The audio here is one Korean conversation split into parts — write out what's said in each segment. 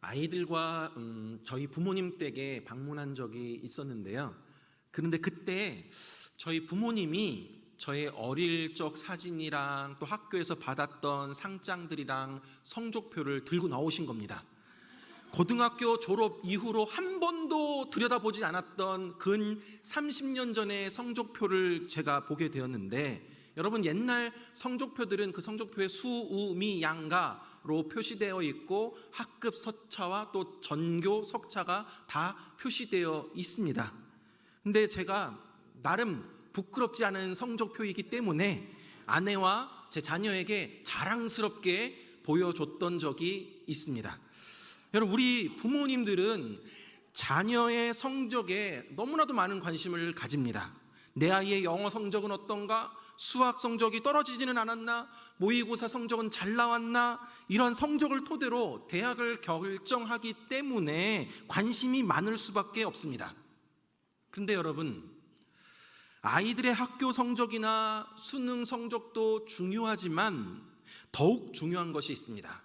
아이들과 저희 부모님 댁에 방문한 적이 있었는데요. 그런데 그때 저희 부모님이 저의 어릴 적 사진이랑 또 학교에서 받았던 상장들이랑 성적표를 들고 나오신 겁니다. 고등학교 졸업 이후로 한 번도 들여다보지 않았던 근 30년 전의 성적표를 제가 보게 되었는데, 여러분, 옛날 성적표들은 그 성적표에 수, 우, 미, 양가로 표시되어 있고 학급 서차와 또 전교 석차가 다 표시되어 있습니다. 근데 제가 나름 부끄럽지 않은 성적표이기 때문에 아내와 제 자녀에게 자랑스럽게 보여줬던 적이 있습니다. 여러분, 우리 부모님들은 자녀의 성적에 너무나도 많은 관심을 가집니다. 내 아이의 영어 성적은 어떤가? 수학 성적이 떨어지지는 않았나? 모의고사 성적은 잘 나왔나? 이런 성적을 토대로 대학을 결정하기 때문에 관심이 많을 수밖에 없습니다. 그런데 여러분, 아이들의 학교 성적이나 수능 성적도 중요하지만 더욱 중요한 것이 있습니다.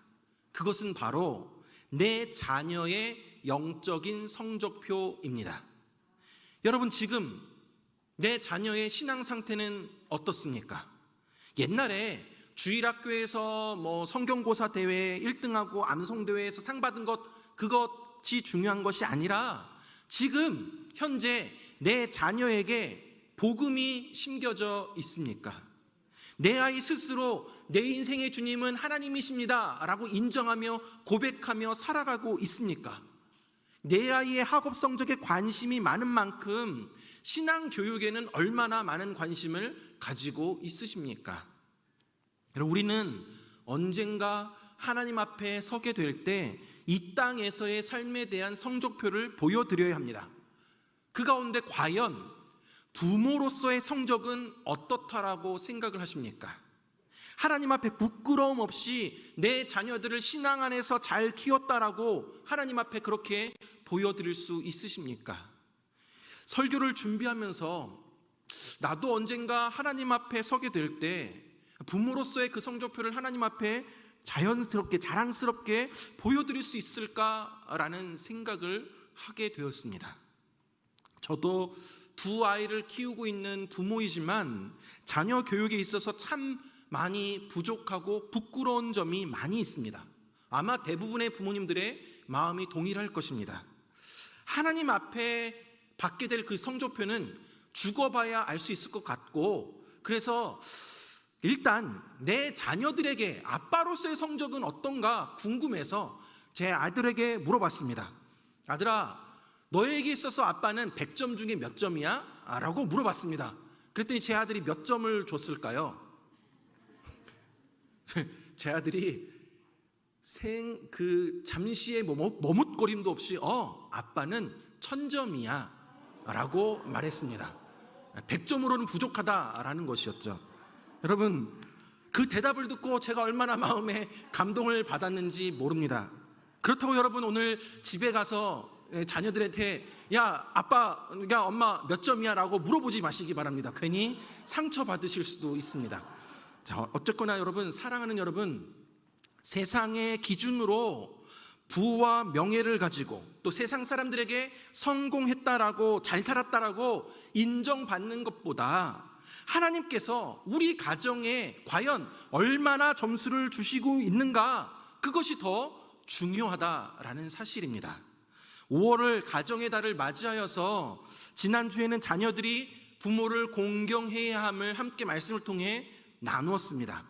그것은 바로 내 자녀의 영적인 성적표입니다. 여러분, 지금 내 자녀의 신앙 상태는 어떻습니까? 옛날에 주일학교에서 성경고사 대회 1등하고 암송대회에서 상 받은 그것이 중요한 것이 아니라 지금 현재 내 자녀에게 복음이 심겨져 있습니까? 내 아이 스스로 내 인생의 주님은 하나님이십니다 라고 인정하며 고백하며 살아가고 있습니까? 내 아이의 학업 성적에 관심이 많은 만큼 신앙 교육에는 얼마나 많은 관심을 가지고 있으십니까? 우리는 언젠가 하나님 앞에 서게 될 때 이 땅에서의 삶에 대한 성적표를 보여드려야 합니다. 그 가운데 과연 부모로서의 성적은 어떻다라고 생각을 하십니까? 하나님 앞에 부끄러움 없이 내 자녀들을 신앙 안에서 잘 키웠다라고 하나님 앞에 그렇게 보여드릴 수 있으십니까? 설교를 준비하면서 나도 언젠가 하나님 앞에 서게 될 때 부모로서의 그 성적표를 하나님 앞에 자연스럽게 자랑스럽게 보여드릴 수 있을까라는 생각을 하게 되었습니다. 저도 두 아이를 키우고 있는 부모이지만 자녀 교육에 있어서 참 많이 부족하고 부끄러운 점이 많이 있습니다. 아마 대부분의 부모님들의 마음이 동일할 것입니다. 하나님 앞에 받게 될 그 성적표는 죽어봐야 알 수 있을 것 같고, 그래서 일단 내 자녀들에게 아빠로서의 성적은 어떤가 궁금해서 제 아들에게 물어봤습니다. 아들아, 너에게 있어서 아빠는 100점 중에 몇 점이야? 라고 물어봤습니다. 그랬더니 제 아들이 몇 점을 줬을까요? 제 아들이 잠시의 머뭇거림도 없이 아빠는 1000점이야 라고 말했습니다. 100점으로는 부족하다라는 것이었죠. 여러분, 그 대답을 듣고 제가 얼마나 마음에 감동을 받았는지 모릅니다. 그렇다고 여러분, 오늘 집에 가서 자녀들한테 야 아빠, 야 엄마 몇 점이야 라고 물어보지 마시기 바랍니다. 괜히 상처받으실 수도 있습니다. 자, 어쨌거나 여러분, 사랑하는 여러분, 세상의 기준으로 부와 명예를 가지고 또 세상 사람들에게 성공했다라고 잘 살았다라고 인정받는 것보다 하나님께서 우리 가정에 과연 얼마나 점수를 주시고 있는가, 그것이 더 중요하다라는 사실입니다. 5월을 가정의 달을 맞이하여서 지난주에는 자녀들이 부모를 공경해야 함을 함께 말씀을 통해 나누었습니다.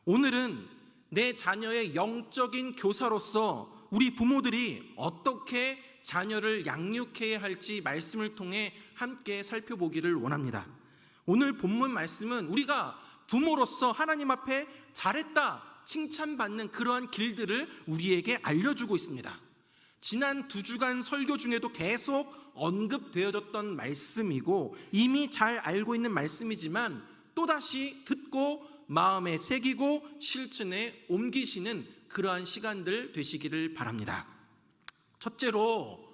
오늘은 내 자녀의 영적인 교사로서 우리 부모들이 어떻게 자녀를 양육해야 할지 말씀을 통해 함께 살펴보기를 원합니다. 오늘 본문 말씀은 우리가 부모로서 하나님 앞에 잘했다 칭찬받는 그러한 길들을 우리에게 알려주고 있습니다. 지난 2주간 설교 중에도 계속 언급되어졌던 말씀이고 이미 잘 알고 있는 말씀이지만 또다시 듣고 마음에 새기고 실천에 옮기시는 그러한 시간들 되시기를 바랍니다. 첫째로,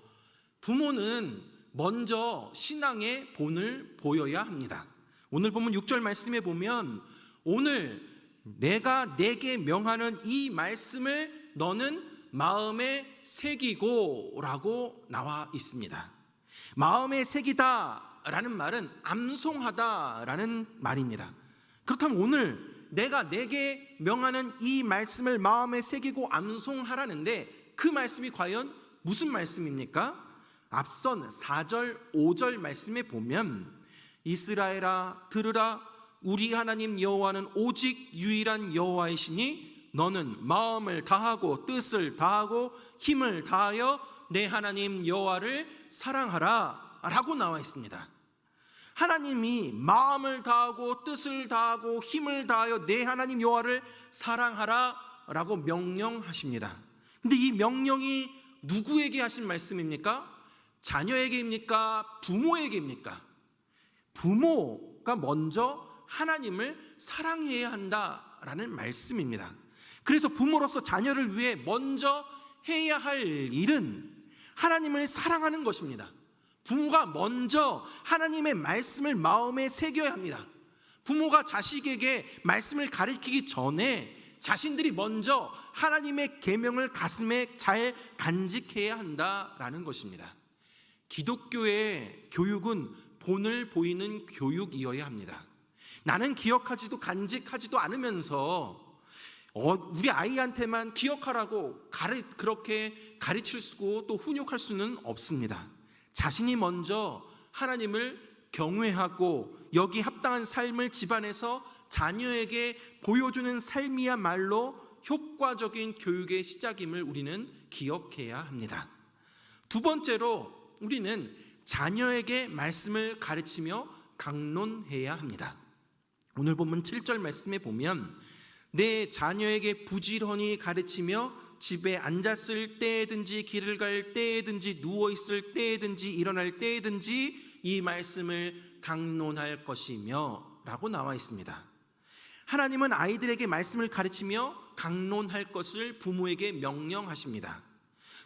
부모는 먼저 신앙의 본을 보여야 합니다. 오늘 보면 6절 말씀에 보면 오늘 내가 내게 명하는 이 말씀을 너는 마음에 새기고라고 나와 있습니다. 마음에 새기다라는 말은 암송하다라는 말입니다. 그렇다면 오늘 내가 내게 명하는 이 말씀을 마음에 새기고 암송하라는데 그 말씀이 과연 무슨 말씀입니까? 앞선 4절, 5절 말씀에 보면 이스라엘아 들으라 우리 하나님 여호와는 오직 유일한 여호와이시니 너는 마음을 다하고 뜻을 다하고 힘을 다하여 내 하나님 여호와를 사랑하라 라고 나와 있습니다. 하나님이 마음을 다하고 뜻을 다하고 힘을 다하여 내 하나님 여호와를 사랑하라 라고 명령하십니다. 근데 이 명령이 누구에게 하신 말씀입니까? 자녀에게입니까? 부모에게입니까? 부모가 먼저 하나님을 사랑해야 한다라는 말씀입니다. 그래서 부모로서 자녀를 위해 먼저 해야 할 일은 하나님을 사랑하는 것입니다. 부모가 먼저 하나님의 말씀을 마음에 새겨야 합니다. 부모가 자식에게 말씀을 가르치기 전에 자신들이 먼저 하나님의 계명을 가슴에 잘 간직해야 한다라는 것입니다. 기독교의 교육은 본을 보이는 교육이어야 합니다. 나는 기억하지도 간직하지도 않으면서 우리 아이한테만 기억하라고 그렇게 가르칠 수고 또 훈육할 수는 없습니다. 자신이 먼저 하나님을 경외하고 여기 합당한 삶을 집안에서 자녀에게 보여주는 삶이야말로 효과적인 교육의 시작임을 우리는 기억해야 합니다. 두 번째로 우리는 자녀에게 말씀을 가르치며 강론해야 합니다. 오늘 본문 7절 말씀에 보면 내 자녀에게 부지런히 가르치며 집에 앉았을 때든지 길을 갈 때든지 누워있을 때든지 일어날 때든지 이 말씀을 강론할 것이며 라고 나와 있습니다. 하나님은 아이들에게 말씀을 가르치며 강론할 것을 부모에게 명령하십니다.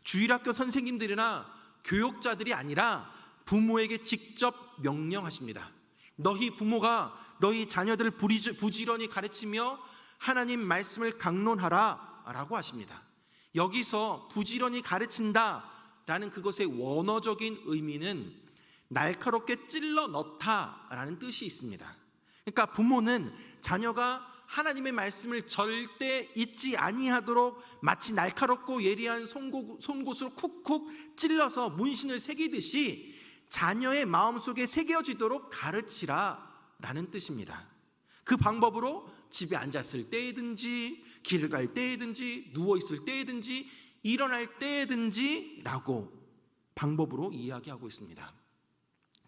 주일학교 선생님들이나 교육자들이 아니라 부모에게 직접 명령하십니다. 너희 부모가 너희 자녀들을 부지런히 가르치며 하나님 말씀을 강론하라 라고 하십니다. 여기서 부지런히 가르친다 라는 그것의 원어적인 의미는 날카롭게 찔러 넣다 라는 뜻이 있습니다. 그러니까 부모는 자녀가 하나님의 말씀을 절대 잊지 아니하도록 마치 날카롭고 예리한 송곳으로 쿡쿡 찔러서 문신을 새기듯이 자녀의 마음속에 새겨지도록 가르치라 라는 뜻입니다. 그 방법으로 집에 앉았을 때든지 길을 갈 때든지 누워있을 때든지 일어날 때든지 라고 방법으로 이야기하고 있습니다.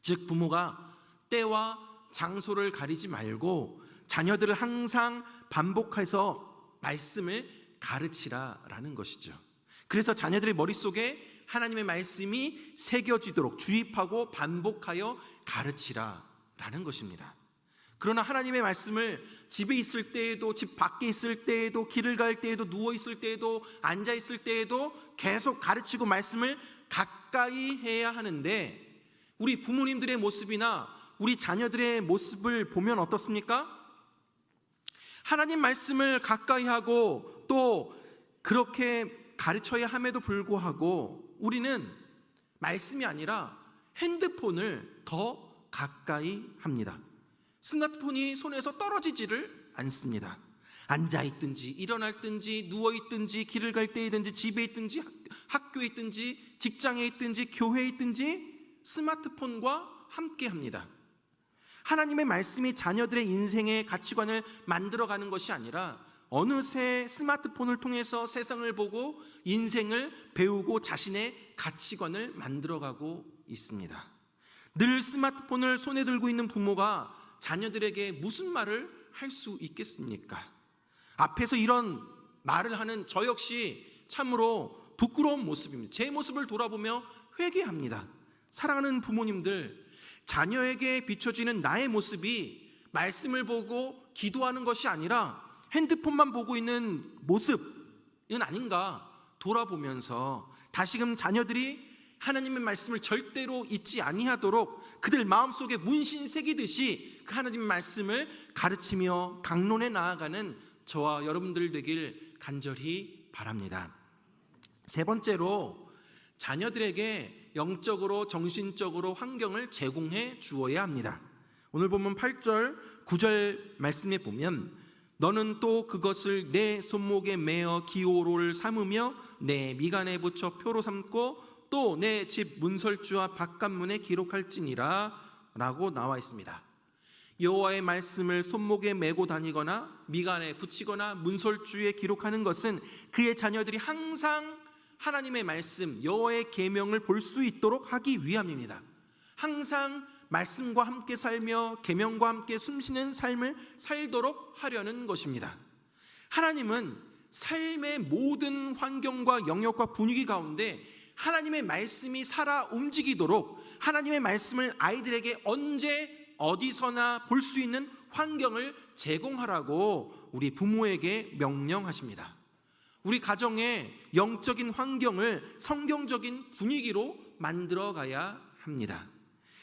즉 부모가 때와 장소를 가리지 말고 자녀들을 항상 반복해서 말씀을 가르치라라는 것이죠. 그래서 자녀들의 머릿속에 하나님의 말씀이 새겨지도록 주입하고 반복하여 가르치라라는 것입니다. 그러나 하나님의 말씀을 집에 있을 때에도 집 밖에 있을 때에도 길을 갈 때에도 누워 있을 때에도 앉아 있을 때에도 계속 가르치고 말씀을 가까이 해야 하는데 우리 부모님들의 모습이나 우리 자녀들의 모습을 보면 어떻습니까? 하나님 말씀을 가까이 하고 또 그렇게 가르쳐야 함에도 불구하고 우리는 말씀이 아니라 핸드폰을 더 가까이 합니다. 스마트폰이 손에서 떨어지지를 않습니다. 앉아있든지 일어날든지 누워있든지 길을 갈 때이든지 집에 있든지 학교에 있든지 직장에 있든지 교회에 있든지 스마트폰과 함께합니다. 하나님의 말씀이 자녀들의 인생의 가치관을 만들어가는 것이 아니라 어느새 스마트폰을 통해서 세상을 보고 인생을 배우고 자신의 가치관을 만들어가고 있습니다. 늘 스마트폰을 손에 들고 있는 부모가 자녀들에게 무슨 말을 할 수 있겠습니까? 앞에서 이런 말을 하는 저 역시 참으로 부끄러운 모습입니다. 제 모습을 돌아보며 회개합니다. 사랑하는 부모님들, 자녀에게 비춰지는 나의 모습이 말씀을 보고 기도하는 것이 아니라 핸드폰만 보고 있는 모습은 아닌가 돌아보면서 다시금 자녀들이 하나님의 말씀을 절대로 잊지 아니하도록 그들 마음속에 문신 새기듯이 그 하나님의 말씀을 가르치며 강론해 나아가는 저와 여러분들 되길 간절히 바랍니다. 세 번째로 자녀들에게 영적으로 정신적으로 환경을 제공해 주어야 합니다. 오늘 보면 8절 9절 말씀에 보면 너는 또 그것을 내 손목에 매어 기호를 삼으며 내 미간에 붙여 표로 삼고 또 내 집 문설주와 바깥문에 기록할지니라 라고 나와 있습니다. 여호와의 말씀을 손목에 메고 다니거나 미간에 붙이거나 문설주에 기록하는 것은 그의 자녀들이 항상 하나님의 말씀, 여호와의 계명을 볼 수 있도록 하기 위함입니다. 항상 말씀과 함께 살며 계명과 함께 숨쉬는 삶을 살도록 하려는 것입니다. 하나님은 삶의 모든 환경과 영역과 분위기 가운데 하나님의 말씀이 살아 움직이도록 하나님의 말씀을 아이들에게 언제 어디서나 볼 수 있는 환경을 제공하라고 우리 부모에게 명령하십니다. 우리 가정의 영적인 환경을 성경적인 분위기로 만들어 가야 합니다.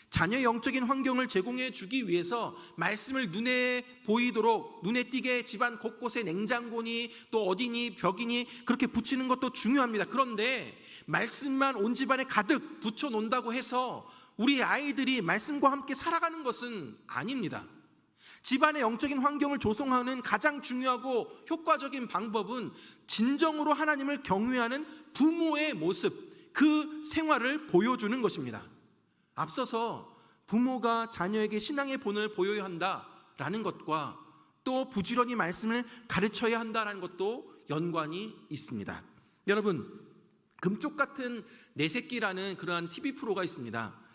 자녀의 영적인 환경을 제공해 주기 위해서 말씀을 눈에 보이도록 눈에 띄게 집안 곳곳에 냉장고니 또 어디니 벽이니 그렇게 붙이는 것도 중요합니다. 그런데 말씀만 온 집안에 가득 붙여 놓는다고 해서 우리 아이들이 말씀과 함께 살아가는 것은 아닙니다. 집안의 영적인 환경을 조성하는 가장 중요하고 효과적인 방법은 진정으로 하나님을 경외하는 부모의 모습, 그 생활을 보여주는 것입니다. 앞서서 부모가 자녀에게 신앙의 본을 보여야 한다라는 것과 또 부지런히 말씀을 가르쳐야 한다는 것도 연관이 있습니다. 여러분, 금쪽 같은 내 새끼라는 그러한 TV 프로가 있습니다.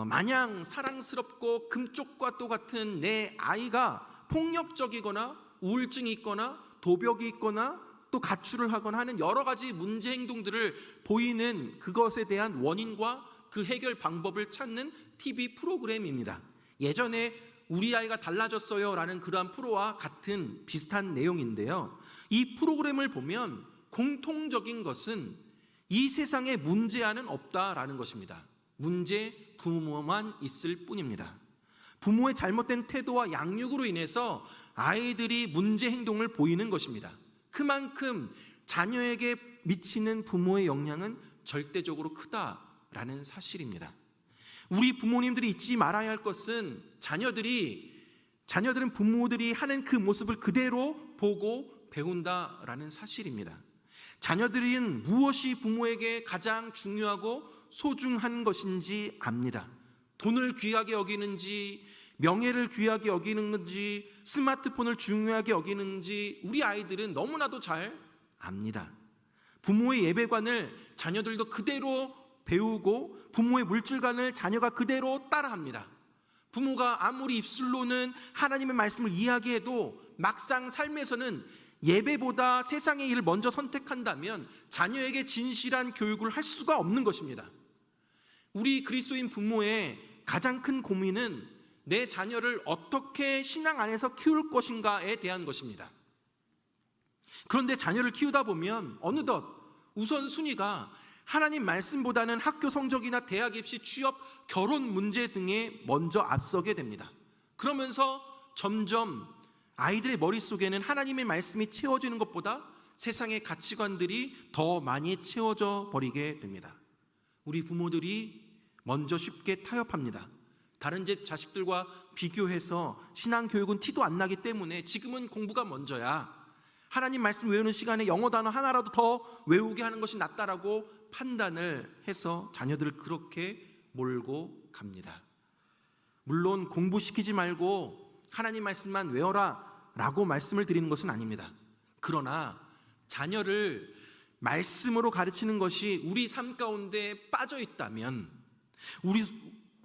마냥 사랑스럽고 금쪽과 똑같은 내 아이가 폭력적이거나 우울증이 있거나 도벽이 있거나 또 가출을 하거나 하는 여러 가지 문제 행동들을 보이는 그것에 대한 원인과 그 해결 방법을 찾는 TV 프로그램입니다. 예전에 우리 아이가 달라졌어요 라는 그러한 프로와 같은 비슷한 내용인데요, 이 프로그램을 보면 공통적인 것은 이 세상에 문제아는 없다라는 것입니다. 문제 부모만 있을 뿐입니다. 부모의 잘못된 태도와 양육으로 인해서 아이들이 문제 행동을 보이는 것입니다. 그만큼 자녀에게 미치는 부모의 영향은 절대적으로 크다라는 사실입니다. 우리 부모님들이 잊지 말아야 할 것은 자녀들은 부모들이 하는 그 모습을 그대로 보고 배운다라는 사실입니다. 자녀들은 무엇이 부모에게 가장 중요하고 소중한 것인지 압니다. 돈을 귀하게 여기는지, 명예를 귀하게 여기는지, 스마트폰을 중요하게 여기는지 우리 아이들은 너무나도 잘 압니다. 부모의 예배관을 자녀들도 그대로 배우고 부모의 물질관을 자녀가 그대로 따라합니다. 부모가 아무리 입술로는 하나님의 말씀을 이야기해도 막상 삶에서는 예배보다 세상의 일을 먼저 선택한다면 자녀에게 진실한 교육을 할 수가 없는 것입니다. 우리 그리스도인 부모의 가장 큰 고민은 내 자녀를 어떻게 신앙 안에서 키울 것인가에 대한 것입니다. 그런데 자녀를 키우다 보면 어느덧 우선순위가 하나님 말씀보다는 학교 성적이나 대학 입시, 취업, 결혼 문제 등에 먼저 앞서게 됩니다. 그러면서 점점 아이들의 머릿속에는 하나님의 말씀이 채워지는 것보다 세상의 가치관들이 더 많이 채워져 버리게 됩니다. 우리 부모들이 먼저 쉽게 타협합니다. 다른 집 자식들과 비교해서 신앙교육은 티도 안 나기 때문에 지금은 공부가 먼저야, 하나님 말씀 외우는 시간에 영어 단어 하나라도 더 외우게 하는 것이 낫다라고 판단을 해서 자녀들을 그렇게 몰고 갑니다. 물론 공부시키지 말고 하나님 말씀만 외워라 라고 말씀을 드리는 것은 아닙니다. 그러나 자녀를 말씀으로 가르치는 것이 우리 삶 가운데 빠져 있다면, 우리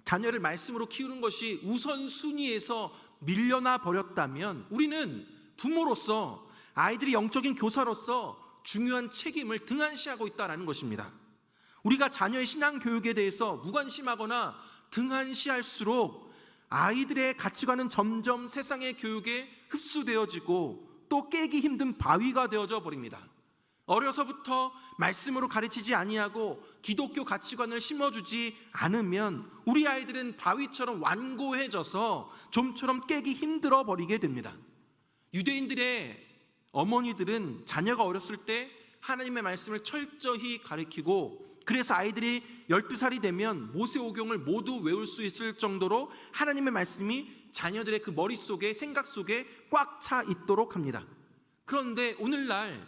자녀를 말씀으로 키우는 것이 우선순위에서 밀려나 버렸다면 우리는 부모로서, 아이들이 영적인 교사로서 중요한 책임을 등한시하고 있다는 것입니다. 우리가 자녀의 신앙 교육에 대해서 무관심하거나 등한시할수록 아이들의 가치관은 점점 세상의 교육에 흡수되어지고 또 깨기 힘든 바위가 되어져 버립니다. 어려서부터 말씀으로 가르치지 아니하고 기독교 가치관을 심어주지 않으면 우리 아이들은 바위처럼 완고해져서 좀처럼 깨기 힘들어 버리게 됩니다. 유대인들의 어머니들은 자녀가 어렸을 때 하나님의 말씀을 철저히 가르치고, 그래서 아이들이 12살이 되면 모세오경을 모두 외울 수 있을 정도로 하나님의 말씀이 자녀들의 그 머릿속에, 생각 속에 꽉 차 있도록 합니다. 그런데 오늘날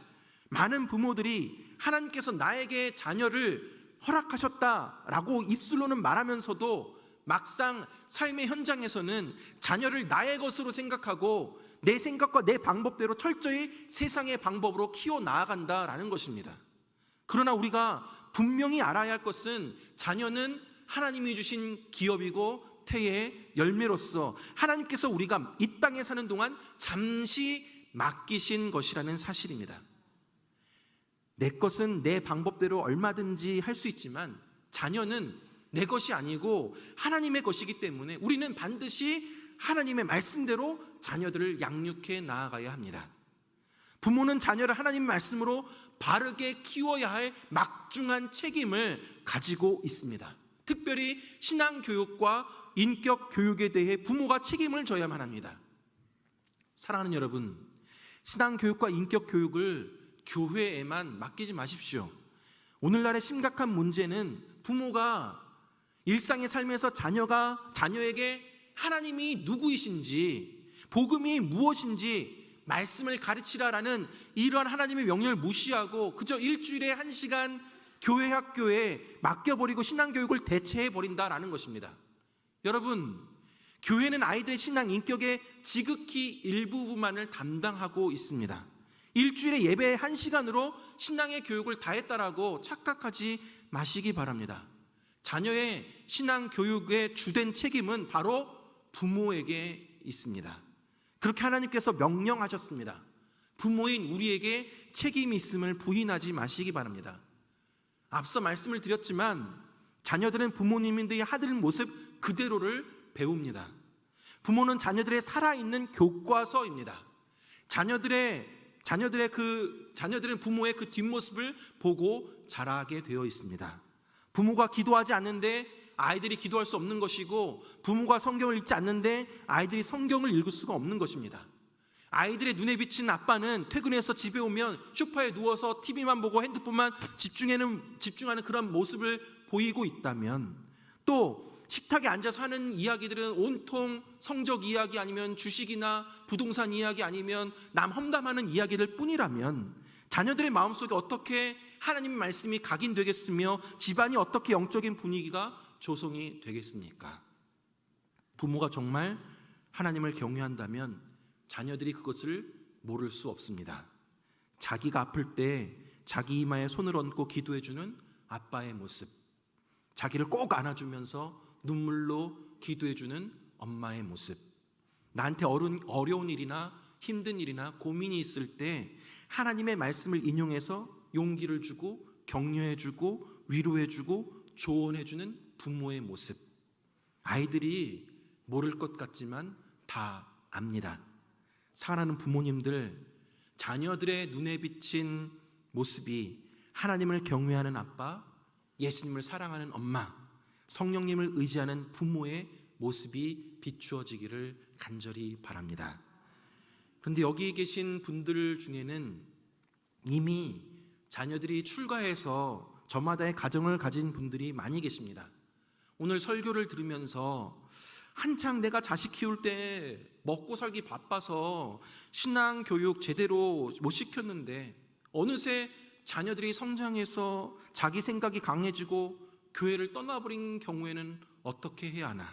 많은 부모들이 하나님께서 나에게 자녀를 허락하셨다라고 입술로는 말하면서도 막상 삶의 현장에서는 자녀를 나의 것으로 생각하고 내 생각과 내 방법대로 철저히 세상의 방법으로 키워 나아간다라는 것입니다. 그러나 우리가 분명히 알아야 할 것은 자녀는 하나님이 주신 기업이고 태의 열매로서 하나님께서 우리가 이 땅에 사는 동안 잠시 맡기신 것이라는 사실입니다. 내 것은 내 방법대로 얼마든지 할 수 있지만 자녀는 내 것이 아니고 하나님의 것이기 때문에 우리는 반드시 하나님의 말씀대로 자녀들을 양육해 나아가야 합니다. 부모는 자녀를 하나님의 말씀으로 바르게 키워야 할 막중한 책임을 가지고 있습니다. 특별히 신앙교육과 인격교육에 대해 부모가 책임을 져야만 합니다. 사랑하는 여러분, 신앙교육과 인격교육을 교회에만 맡기지 마십시오. 오늘날의 심각한 문제는 부모가 일상의 삶에서 자녀에게 하나님이 누구이신지, 복음이 무엇인지 말씀을 가르치라라는 이러한 하나님의 명령을 무시하고 그저 일주일에 1시간 교회 학교에 맡겨버리고 신앙교육을 대체해버린다라는 것입니다. 여러분, 교회는 아이들의 신앙 인격의 지극히 일부분만을 담당하고 있습니다. 일주일에 예배 1시간으로 신앙의 교육을 다 했다라고 착각하지 마시기 바랍니다. 자녀의 신앙 교육의 주된 책임은 바로 부모에게 있습니다. 그렇게 하나님께서 명령하셨습니다. 부모인 우리에게 책임이 있음을 부인하지 마시기 바랍니다. 앞서 말씀을 드렸지만 자녀들은 부모님들이 하는 모습 그대로를 배웁니다. 부모는 자녀들의 살아있는 교과서입니다. 자녀들은 부모의 그 뒷모습을 보고 자라게 되어 있습니다. 부모가 기도하지 않는데 아이들이 기도할 수 없는 것이고, 부모가 성경을 읽지 않는데 아이들이 성경을 읽을 수가 없는 것입니다. 아이들의 눈에 비친 아빠는 퇴근해서 집에 오면 소파에 누워서 TV만 보고 핸드폰만 집중하는 그런 모습을 보이고 있다면, 또 식탁에 앉아서 하는 이야기들은 온통 성적 이야기 아니면 주식이나 부동산 이야기 아니면 남 험담하는 이야기들 뿐이라면 자녀들의 마음속에 어떻게 하나님의 말씀이 각인되겠으며 집안이 어떻게 영적인 분위기가 조성이 되겠습니까? 부모가 정말 하나님을 경외한다면 자녀들이 그것을 모를 수 없습니다. 자기가 아플 때 자기 이마에 손을 얹고 기도해주는 아빠의 모습, 자기를 꼭 안아주면서 눈물로 기도해주는 엄마의 모습, 나한테 어려운 일이나 힘든 일이나 고민이 있을 때 하나님의 말씀을 인용해서 용기를 주고 격려해주고 위로해주고 조언해주는 부모의 모습, 아이들이 모를 것 같지만 다 압니다. 사랑하는 부모님들, 자녀들의 눈에 비친 모습이 하나님을 경외하는 아빠, 예수님을 사랑하는 엄마, 성령님을 의지하는 부모의 모습이 비추어지기를 간절히 바랍니다. 그런데 여기 계신 분들 중에는 이미 자녀들이 출가해서 저마다의 가정을 가진 분들이 많이 계십니다. 오늘 설교를 들으면서 한창 내가 자식 키울 때 먹고 살기 바빠서 신앙 교육 제대로 못 시켰는데 어느새 자녀들이 성장해서 자기 생각이 강해지고 교회를 떠나버린 경우에는 어떻게 해야 하나?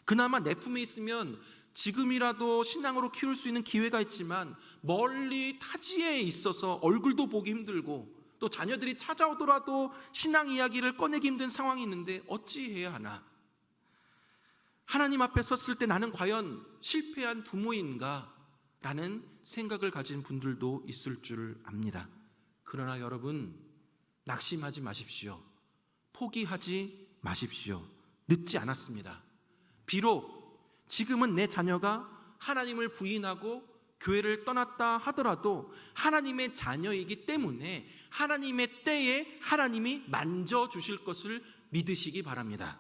그나마 내 품에 있으면 지금이라도 신앙으로 키울 수 있는 기회가 있지만 멀리 타지에 있어서 얼굴도 보기 힘들고 또 자녀들이 찾아오더라도 신앙 이야기를 꺼내기 힘든 상황이 있는데 어찌해야 하나? 하나님 앞에 섰을 때 나는 과연 실패한 부모인가? 라는 생각을 가진 분들도 있을 줄 압니다. 그러나 여러분, 낙심하지 마십시오. 포기하지 마십시오. 늦지 않았습니다. 비록 지금은 내 자녀가 하나님을 부인하고 교회를 떠났다 하더라도 하나님의 자녀이기 때문에 하나님의 때에 하나님이 만져주실 것을 믿으시기 바랍니다.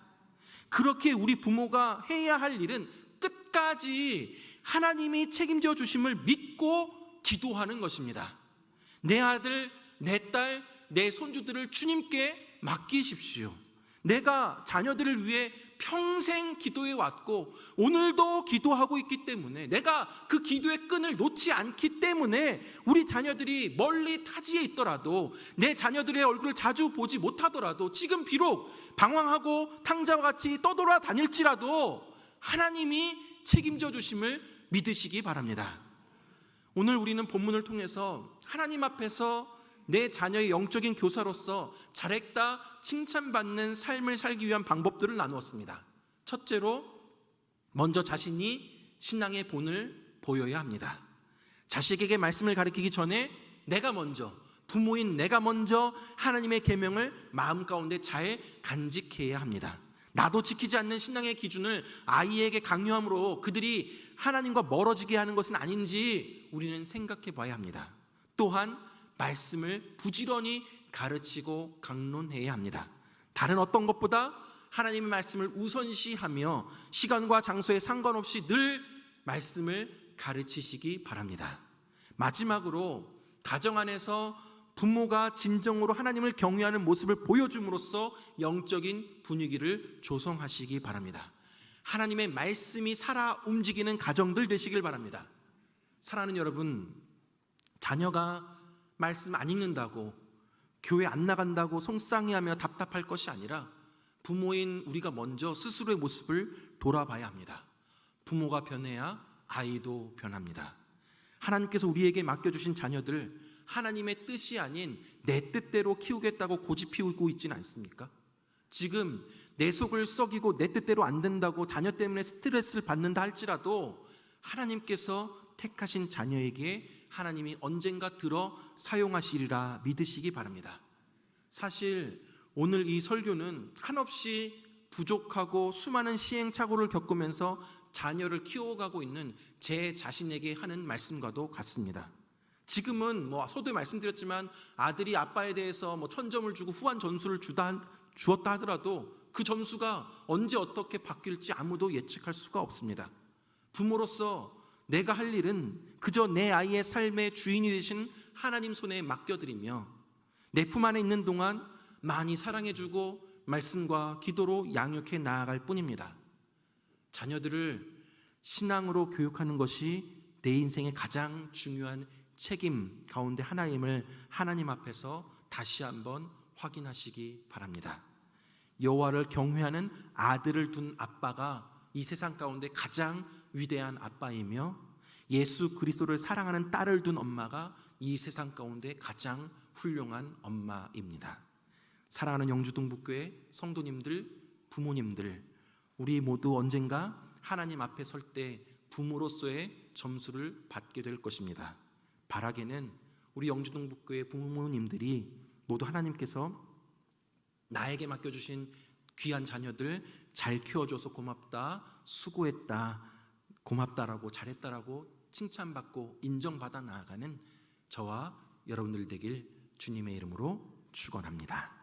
그렇게 우리 부모가 해야 할 일은 끝까지 하나님이 책임져 주심을 믿고 기도하는 것입니다. 내 아들, 내 딸, 내 손주들을 주님께 맡기십시오. 내가 자녀들을 위해 평생 기도해 왔고 오늘도 기도하고 있기 때문에, 내가 그 기도의 끈을 놓지 않기 때문에 우리 자녀들이 멀리 타지에 있더라도, 내 자녀들의 얼굴을 자주 보지 못하더라도, 지금 비록 방황하고 탕자와 같이 떠돌아다닐지라도 하나님이 책임져 주심을 믿으시기 바랍니다. 오늘 우리는 본문을 통해서 하나님 앞에서 내 자녀의 영적인 교사로서 잘했다 칭찬받는 삶을 살기 위한 방법들을 나누었습니다. 첫째로, 먼저 자신이 신앙의 본을 보여야 합니다. 자식에게 말씀을 가르치기 전에 내가 먼저, 부모인 내가 먼저 하나님의 계명을 마음 가운데 잘 간직해야 합니다. 나도 지키지 않는 신앙의 기준을 아이에게 강요함으로 그들이 하나님과 멀어지게 하는 것은 아닌지 우리는 생각해 봐야 합니다. 또한 말씀을 부지런히 가르치고 강론해야 합니다. 다른 어떤 것보다 하나님의 말씀을 우선시하며 시간과 장소에 상관없이 늘 말씀을 가르치시기 바랍니다. 마지막으로, 가정 안에서 부모가 진정으로 하나님을 경외하는 모습을 보여줌으로써 영적인 분위기를 조성하시기 바랍니다. 하나님의 말씀이 살아 움직이는 가정들 되시길 바랍니다. 사랑하는 여러분, 자녀가 말씀 안 읽는다고, 교회 안 나간다고 속상해하며 답답할 것이 아니라 부모인 우리가 먼저 스스로의 모습을 돌아봐야 합니다. 부모가 변해야 아이도 변합니다. 하나님께서 우리에게 맡겨주신 자녀들, 하나님의 뜻이 아닌 내 뜻대로 키우겠다고 고집 피우고 있지는 않습니까? 지금 내 속을 썩이고 내 뜻대로 안 된다고 자녀 때문에 스트레스를 받는다 할지라도 하나님께서 택하신 자녀에게 하나님이 언젠가 들어 사용하시리라 믿으시기 바랍니다. 사실 오늘 이 설교는 한없이 부족하고 수많은 시행착오를 겪으면서 자녀를 키워가고 있는 제 자신에게 하는 말씀과도 같습니다. 지금은 서두에 말씀드렸지만 아들이 아빠에 대해서 1000점을 주고 후한 점수를 주었다 하더라도 그 점수가 언제 어떻게 바뀔지 아무도 예측할 수가 없습니다. 부모로서 내가 할 일은 그저 내 아이의 삶의 주인이 되신 하나님 손에 맡겨드리며 내 품 안에 있는 동안 많이 사랑해주고 말씀과 기도로 양육해 나아갈 뿐입니다. 자녀들을 신앙으로 교육하는 것이 내 인생의 가장 중요한 책임 가운데 하나임을 하나님 앞에서 다시 한번 확인하시기 바랍니다. 여호와를 경외하는 아들을 둔 아빠가 이 세상 가운데 가장 위대한 아빠이며, 예수 그리스도를 사랑하는 딸을 둔 엄마가 이 세상 가운데 가장 훌륭한 엄마입니다. 사랑하는 영주동북교회 성도님들, 부모님들, 우리 모두 언젠가 하나님 앞에 설 때 부모로서의 점수를 받게 될 것입니다. 바라기는 우리 영주동북교회 부모님들이 모두 하나님께서 나에게 맡겨주신 귀한 자녀들 잘 키워줘서 고맙다, 수고했다, 고맙다라고, 잘했다라고 칭찬받고 인정받아 나아가는 저와 여러분들 되길 주님의 이름으로 축원합니다.